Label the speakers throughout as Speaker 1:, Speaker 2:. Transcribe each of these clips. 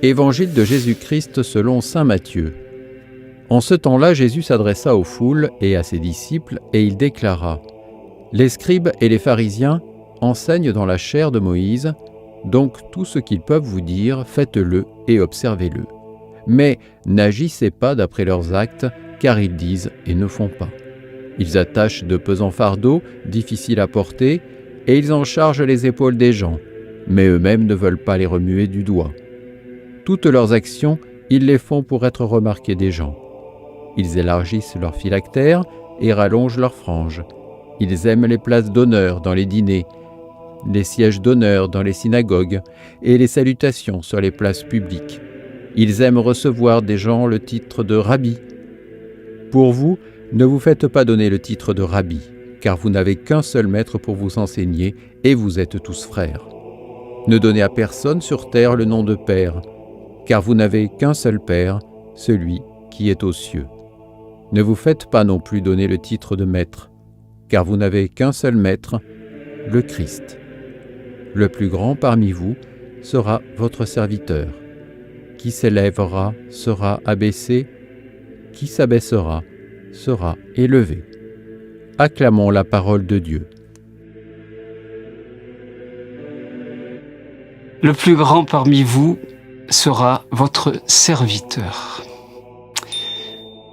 Speaker 1: Évangile de Jésus-Christ selon saint Matthieu. En ce temps-là, Jésus s'adressa aux foules et à ses disciples, et il déclara : Les scribes et les pharisiens enseignent dans la chair de Moïse, donc tout ce qu'ils peuvent vous dire, faites-le et observez-le. Mais n'agissez pas d'après leurs actes, car ils disent et ne font pas. Ils attachent de pesants fardeaux, difficiles à porter, et ils en chargent les épaules des gens, mais eux-mêmes ne veulent pas les remuer du doigt. Toutes leurs actions, ils les font pour être remarqués des gens. Ils élargissent leurs phylactères et rallongent leurs franges. Ils aiment les places d'honneur dans les dîners, les sièges d'honneur dans les synagogues et les salutations sur les places publiques. Ils aiment recevoir des gens le titre de rabbi. Pour vous, ne vous faites pas donner le titre de rabbi, car vous n'avez qu'un seul maître pour vous enseigner et vous êtes tous frères. Ne donnez à personne sur terre le nom de Père, car vous n'avez qu'un seul Père, celui qui est aux cieux. Ne vous faites pas non plus donner le titre de Maître, car vous n'avez qu'un seul Maître, le Christ. Le plus grand parmi vous sera votre serviteur. Qui s'élèvera sera abaissé, qui s'abaissera sera élevé. Acclamons la parole de Dieu.
Speaker 2: Le plus grand parmi vous sera votre serviteur.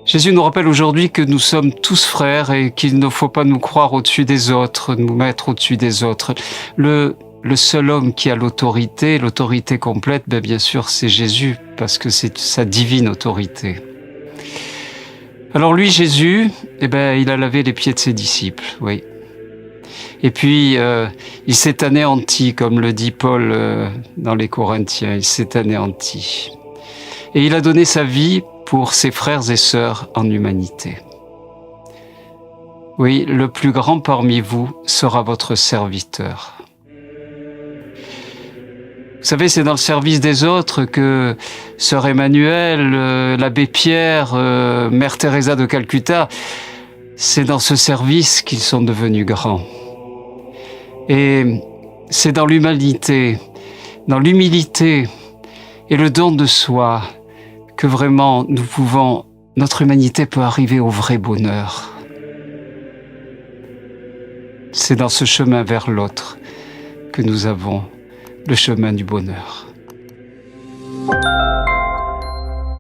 Speaker 2: Jésus nous rappelle aujourd'hui que nous sommes tous frères et qu'il ne faut pas nous croire au-dessus des autres, nous mettre au-dessus des autres. Le seul homme qui a l'autorité complète, bien sûr, c'est Jésus, parce que c'est sa divine autorité. Alors lui, Jésus, il a lavé les pieds de ses disciples, oui. Et puis, il s'est anéanti, comme le dit Paul dans les Corinthiens, il s'est anéanti. Et il a donné sa vie pour ses frères et sœurs en humanité. Oui, le plus grand parmi vous sera votre serviteur. Vous savez, c'est dans le service des autres que Sœur Emmanuel, l'abbé Pierre, Mère Teresa de Calcutta, c'est dans ce service qu'ils sont devenus grands. Et c'est dans l'humanité, dans l'humilité et le don de soi que vraiment notre humanité peut arriver au vrai bonheur. C'est dans ce chemin vers l'autre que nous avons le chemin du bonheur.